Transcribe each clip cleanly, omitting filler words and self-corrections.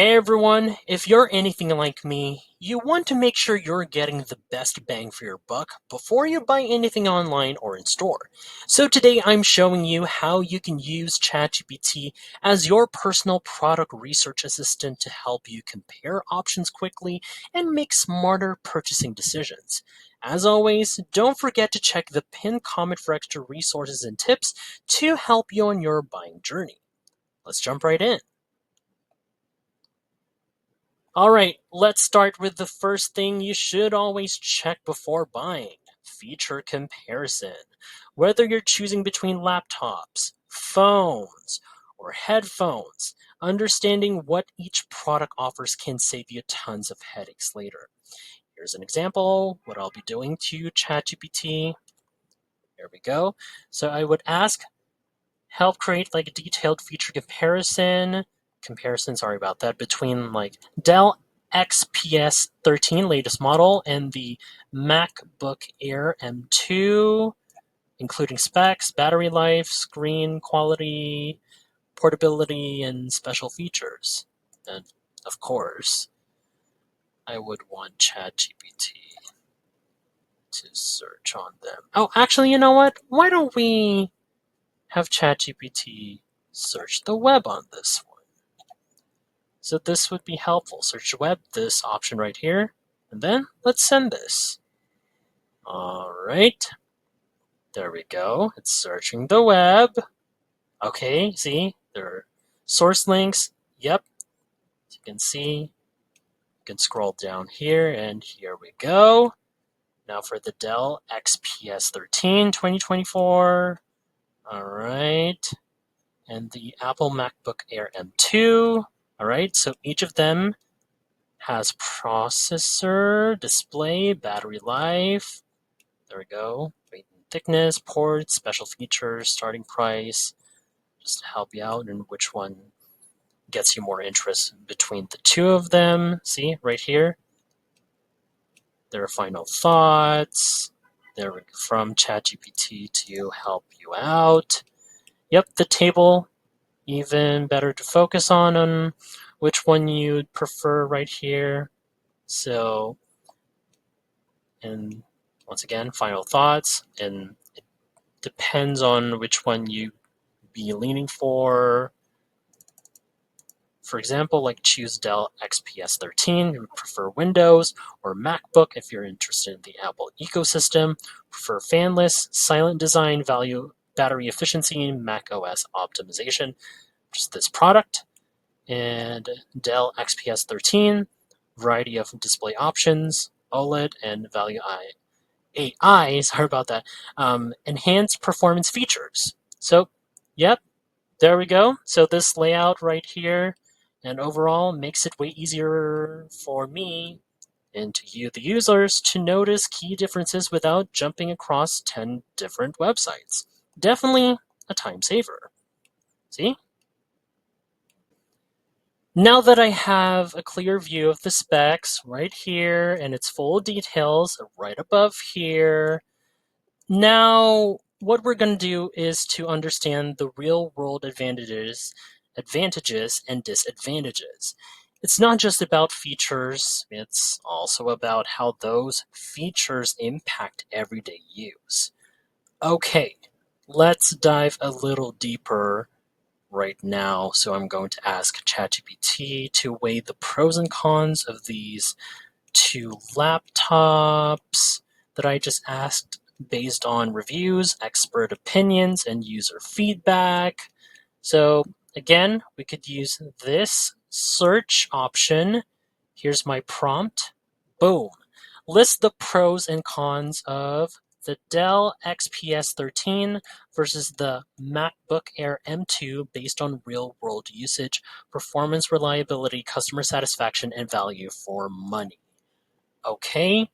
Hey everyone, if you're anything like me, you want to make sure you're getting the best bang for your buck before you buy anything online or in store. So today I'm showing you how you can use ChatGPT as your personal product research assistant to help you compare options quickly and make smarter purchasing decisions. As always, don't forget to check the pinned comment for extra resources and tips to help you on your buying journey. Let's jump right in. Alright, let's start with the first thing you should always check before buying: feature comparison. Whether you're choosing between laptops, phones, or headphones, understanding what each product offers can save you tons of headaches later. Here's an example, what I'll be doing to ChatGPT. Here we go. So I would ask, help create like a detailed feature comparison, sorry about that, between like Dell XPS 13 latest model and the MacBook Air M2, including specs, battery life, screen quality, portability, and special features. And of course, I would want ChatGPT to search on them. Oh, actually, you know what? Why don't we have ChatGPT search the web on this one? So this would be helpful. Search the web, this option right here, and then let's send this. All right, there we go. It's searching the web. Okay, see, there are source links. Yep, as you can see, you can scroll down here, and here we go. Now for the Dell XPS 13 2024. All right, and the Apple MacBook Air M2. All right, so each of them has processor, display, battery life. There we go. Weight and thickness, ports, special features, starting price, just to help you out and which one gets you more interest between the two of them. See, right here. Their final thoughts. There from ChatGPT to help you out. Yep, the table, even better to focus on which one you'd prefer right here. So, and once again, final thoughts, and it depends on which one you be leaning for. For example, like choose Dell XPS 13, you prefer Windows, or MacBook if you're interested in the Apple ecosystem, prefer fanless, silent design, value battery efficiency, Mac OS optimization, just this product, and Dell XPS 13, variety of display options, OLED, and value AI, sorry about that, enhanced performance features. So, yep, there we go. So this layout right here and overall makes it way easier for me and to you, the users, to notice key differences without jumping across 10 different websites. Definitely a time saver. See? Now that I have a clear view of the specs right here and its full details right above here, now, what we're going to do is to understand the real-world advantages and disadvantages. It's not just about features, it's also about how those features impact everyday use. Okay, let's dive a little deeper right now. So I'm going to ask ChatGPT to weigh the pros and cons of these two laptops that I just asked based on reviews, expert opinions, and user feedback. So again, we could use this search option. Here's my prompt. Boom. List the pros and cons of the Dell XPS 13 versus the MacBook Air M2 based on real world usage, performance, reliability, customer satisfaction, and value for money. Okay,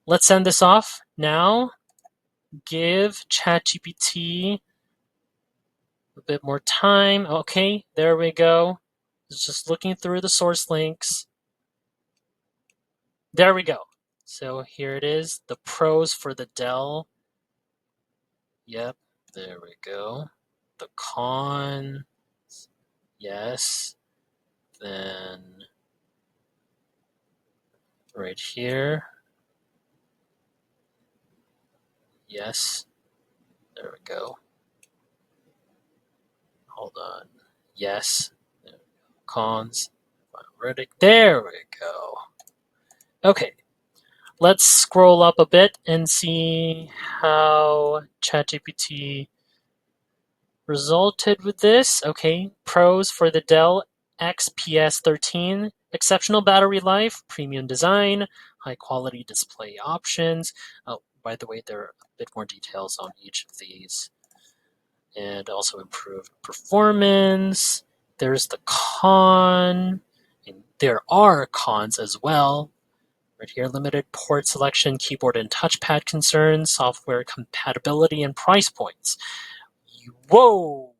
let's send this off. Now, give ChatGPT a bit more time. Okay, there we go. It's just looking through the source links. There we go. So here it is, the pros for the Dell. Yep, there we go. The cons, yes. Then right here, yes, there we go. Hold on, yes, cons, verdict, there we go. Okay, let's scroll up a bit and see how ChatGPT resulted with this. Okay, pros for the Dell XPS 13, exceptional battery life, premium design, high quality display options. Oh, by the way, there are a bit more details on each of these. And also improved performance. There's the con, and there are cons as well. Right here, limited port selection, keyboard and touchpad concerns, software compatibility, and price points. Whoa!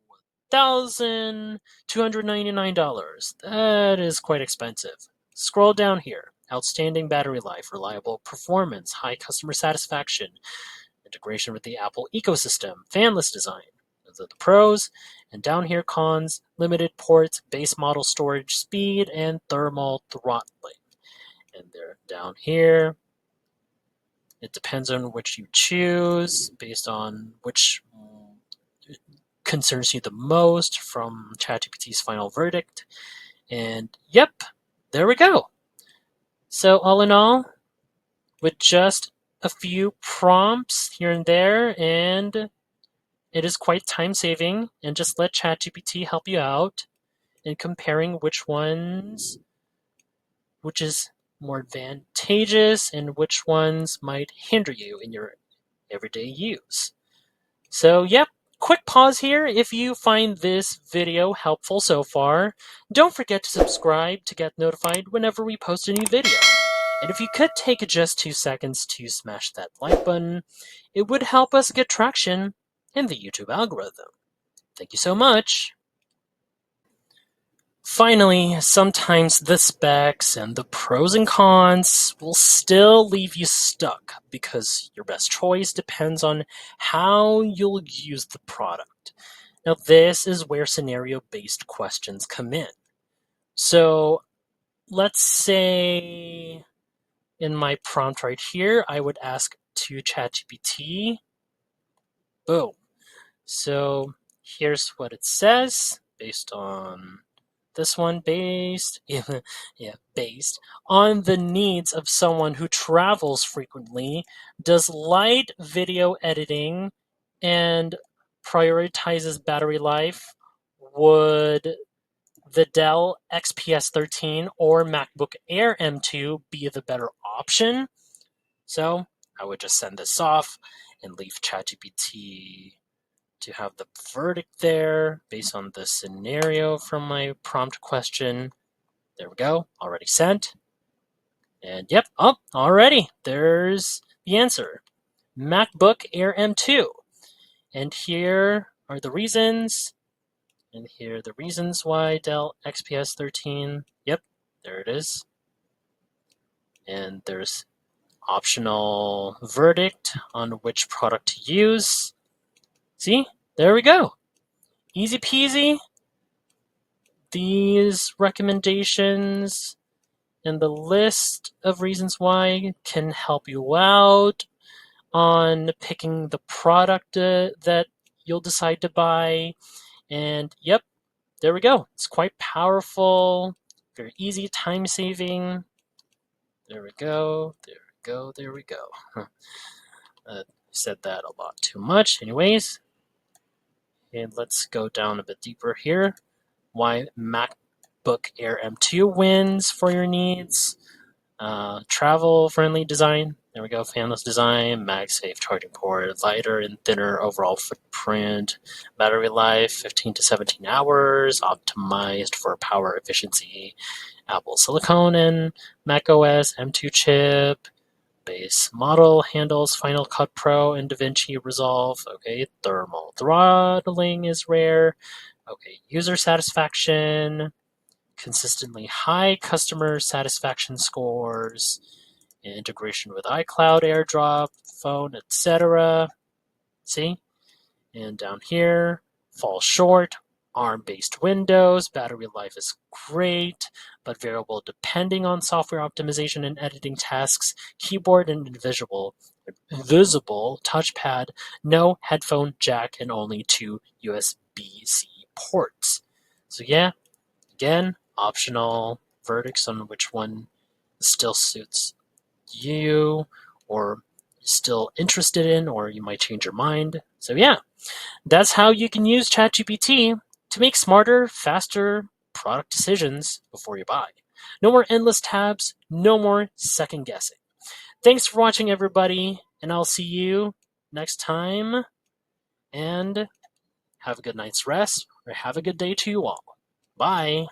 $1,299. That is quite expensive. Scroll down here. Outstanding battery life, reliable performance, high customer satisfaction, integration with the Apple ecosystem, fanless design. Those are the pros. And down here, cons, limited ports, base model storage speed, and thermal throttling. And they're down here. It depends on which you choose, based on which concerns you the most from ChatGPT's final verdict. And yep, there we go. So all in all, with just a few prompts here and there, and it is quite time saving, and just let ChatGPT help you out in comparing which is more advantageous and which ones might hinder you in your everyday use. So yep, quick pause here. If you find this video helpful so far, don't forget to subscribe to get notified whenever we post a new video. And if you could take just 2 seconds to smash that like button, it would help us get traction in the YouTube algorithm. Thank you so much. Finally, sometimes the specs and the pros and cons will still leave you stuck because your best choice depends on how you'll use the product. Now, this is where scenario-based questions come in. So, let's say in my prompt right here, I would ask to ChatGPT, boom. So, here's what it says based on this one based on the needs of someone who travels frequently, does light video editing, and prioritizes battery life. Would the Dell XPS 13 or MacBook Air M2 be the better option? So I would just send this off and leave ChatGPT to have the verdict there based on the scenario from my prompt question. There we go, already sent. And yep, already, there's the answer. MacBook Air M2. And here are the reasons. And here are the reasons why Dell XPS 13. Yep, there it is. And there's optional verdict on which product to use. See, there we go. Easy peasy. These recommendations and the list of reasons why can help you out on picking the product that you'll decide to buy. And yep, there we go. It's quite powerful, very easy, time saving. There we go, there we go, there we go. Said that a lot too much. Anyways, and let's go down a bit deeper here. Why MacBook Air M2 wins for your needs. Travel-friendly design. There we go. Fanless design, MagSafe charging port, lighter and thinner overall footprint, battery life 15 to 17 hours, optimized for power efficiency, Apple Silicon and macOS M2 chip, base model handles Final Cut Pro and DaVinci Resolve. Okay, thermal throttling is rare. Okay, user satisfaction, consistently high customer satisfaction scores, integration with iCloud, AirDrop, phone, etc. See? And down here, fall short ARM-based Windows, battery life is great, but variable depending on software optimization and editing tasks. Keyboard and visible touchpad, no headphone jack, and only 2 USB-C ports. So yeah, again, optional verdicts on which one still suits you or still interested in, or you might change your mind. So yeah, that's how you can use ChatGPT to make smarter, faster product decisions before you buy. No more endless tabs, no more second guessing. Thanks for watching, everybody, and I'll see you next time. And have a good night's rest, or have a good day to you all. Bye.